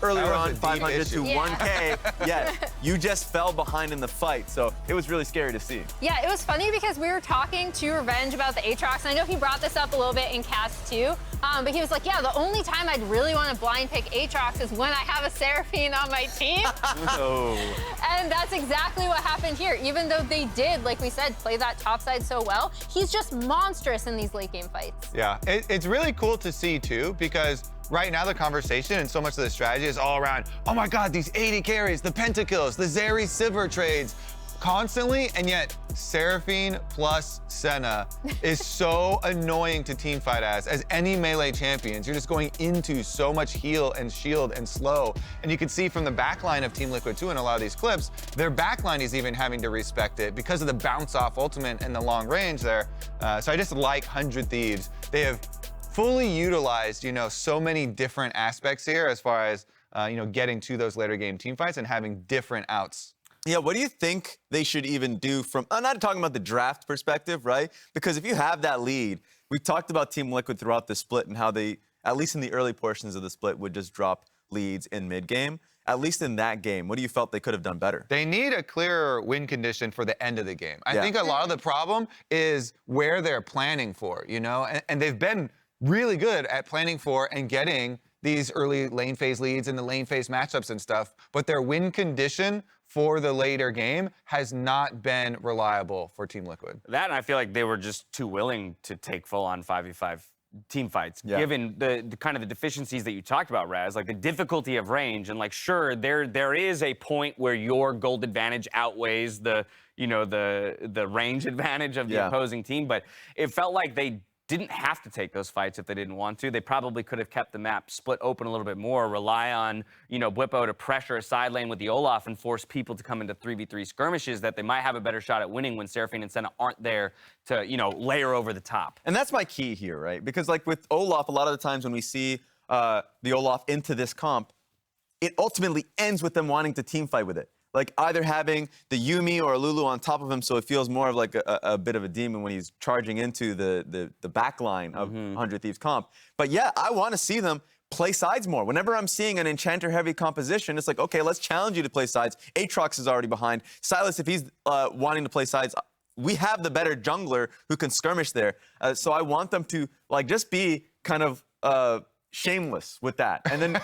Speaker 8: earlier on 500 to 1K, you just fell behind in the fight. So it was really scary to see.
Speaker 5: Yeah, it was funny because we were talking to Revenge about the Aatrox, and I know he brought this up a little bit in cast 2, but he was like, yeah, the only time I'd really want to blind pick Aatrox is when I have a Seraphine on my team. And that's exactly what happened here. Even though they did, like we said, play that top side so well, he's just monstrous in these late game fights.
Speaker 6: Yeah, it's really cool to see too, because right now the conversation and so much of the strategy is all around, oh my God, these 80 carries, the pentakills, the Zeri Sivir trades, constantly, and yet Seraphine plus Senna is so annoying to teamfight as any melee champions. You're just going into so much heal and shield and slow. And you can see from the backline of Team Liquid 2 in a lot of these clips, their backline is even having to respect it because of the bounce off ultimate and the long range there. So I just like 100 Thieves. They have fully utilized, so many different aspects here as far as, getting to those later game team fights and having different outs.
Speaker 8: Yeah, what do you think they should even do from, I'm not talking about the draft perspective, right? Because if you have that lead, we've talked about Team Liquid throughout the split and how they, at least in the early portions of the split, would just drop leads in mid-game. at least in that game, what do you felt they could have done better?
Speaker 6: They need a clearer win condition for the end of the game. I
Speaker 8: Yeah.
Speaker 6: think a lot of the problem is where they're planning for, you know? And they've been really good at planning for and getting these early lane phase leads and the lane phase matchups and stuff, but their win condition for the later game has not been reliable for Team Liquid.
Speaker 7: That, and I feel like they were just too willing to take full-on 5v5 team fights, given the kind of the deficiencies that you talked about, Raz, like the difficulty of range, and like, sure, there is a point where your gold advantage outweighs the, you know, the range advantage of the opposing team, but it felt like they didn't have to take those fights if they didn't want to. They probably could have kept the map split open a little bit more, rely on, you know, Bwipo to pressure a side lane with the Olaf and force people to come into 3v3 skirmishes that they might have a better shot at winning when Seraphine and Senna aren't there to, you know, layer over the top.
Speaker 8: And that's my key here, right? Because like with Olaf, a lot of the times when we see the Olaf into this comp, it ultimately ends with them wanting to team fight with it. Like either having the Yuumi or a Lulu on top of him, so it feels more of like a bit of a demon when he's charging into the back line of 100 Thieves comp. But yeah, I want to see them play sides more. Whenever I'm seeing an enchanter-heavy composition, it's like, okay, let's challenge you to play sides. Aatrox is already behind. Sylas, if he's wanting to play sides, we have the better jungler who can skirmish there. So I want them to like just be kind of shameless with that. And then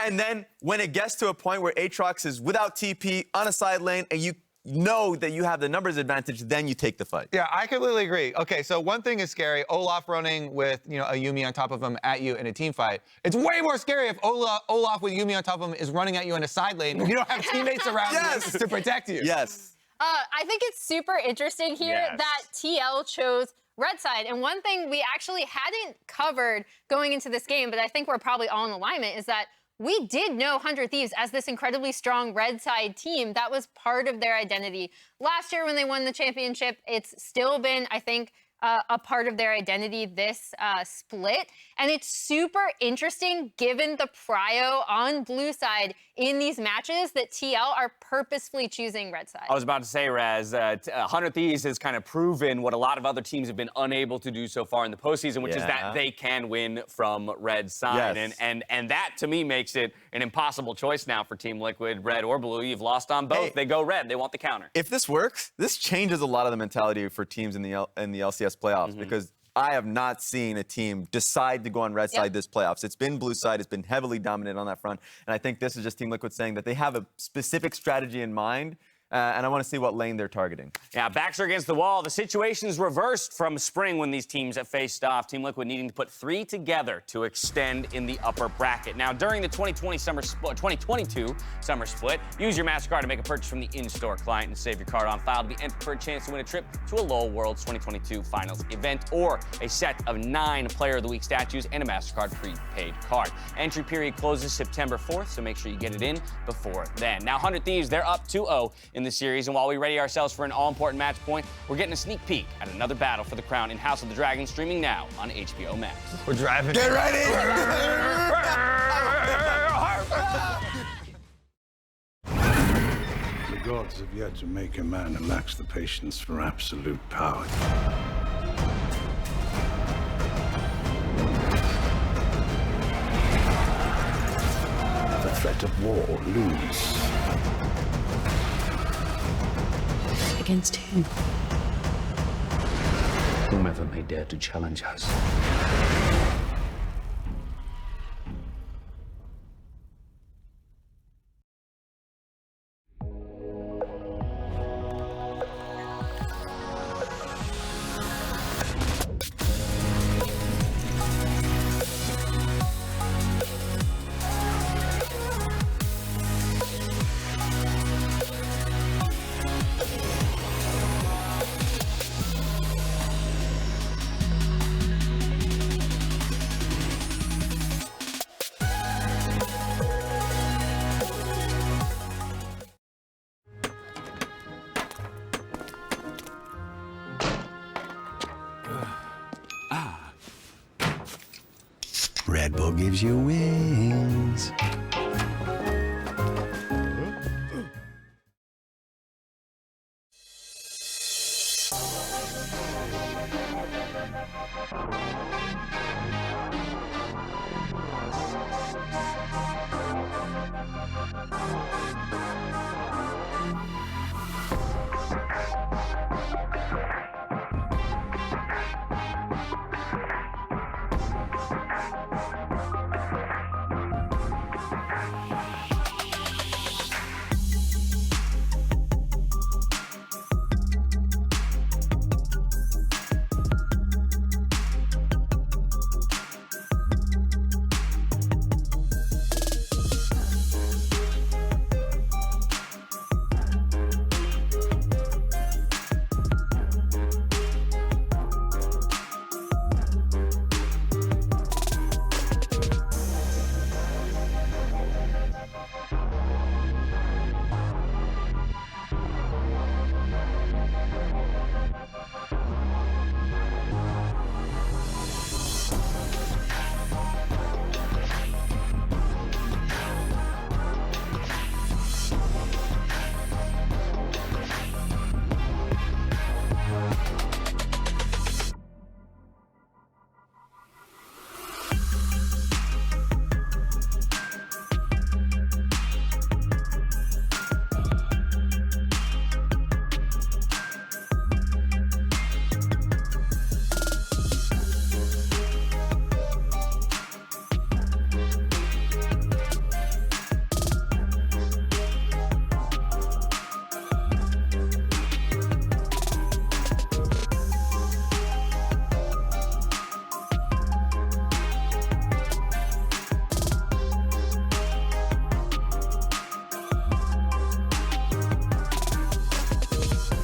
Speaker 8: and then when it gets to a point where Aatrox is without TP on a side lane and you know that you have the numbers advantage, then you take the fight.
Speaker 6: Yeah, I completely agree. Okay, so one thing is scary, Olaf running with, you know, a Yuumi on top of him at you in a team fight. It's way more scary if Olaf with Yuumi on top of him is running at you in a side lane and you don't have teammates around you to protect you.
Speaker 8: Yes.
Speaker 5: I think it's super interesting here that TL chose red side. And one thing we actually hadn't covered going into this game, but I think we're probably all in alignment, is that we did know 100 Thieves as this incredibly strong red side team. That was part of their identity. Last year when they won the championship, it's still been, I think, a part of their identity this split. And it's super interesting given the prio on blue side in these matches that TL are purposefully choosing red side.
Speaker 7: I was about to say, Raz, 100 Thieves has kind of proven what a lot of other teams have been unable to do so far in the postseason, which is that they can win from red side.
Speaker 8: Yes.
Speaker 7: And that, to me, makes it an impossible choice now for Team Liquid, red or blue. You've lost on both.
Speaker 8: Hey,
Speaker 7: they go red. They want the counter.
Speaker 8: If this works, this changes a lot of the mentality for teams in the LCS playoffs because I have not seen a team decide to go on red side this playoffs. It's been blue side. It's been heavily dominant on that front. And I think this is just Team Liquid saying that they have a specific strategy in mind. And I want to see what lane they're targeting.
Speaker 7: Yeah, backs are against the wall. The situation's reversed from spring when these teams have faced off. Team Liquid needing to put 3 together to extend in the upper bracket. Now, during the 2022 Summer Split, use your MasterCard to make a purchase from the in-store client and save your card on file to be entered for a chance to win a trip to a LoL Worlds 2022 Finals event or a set of 9 Player of the Week statues and a MasterCard prepaid card. Entry period closes September 4th, so make sure you get it in before then. Now, 100 Thieves, they're up 2-0 in the series, and while we ready ourselves for an all-important match point, we're getting a sneak peek at another battle for the crown in House of the Dragon, streaming now on HBO Max.
Speaker 6: We're driving.
Speaker 8: Get ready!
Speaker 9: The gods have yet to make a man who lacks the patience for absolute power. The threat of war looms.
Speaker 10: Against whom? Whomever may dare to challenge us.
Speaker 9: Red Bull gives you wings.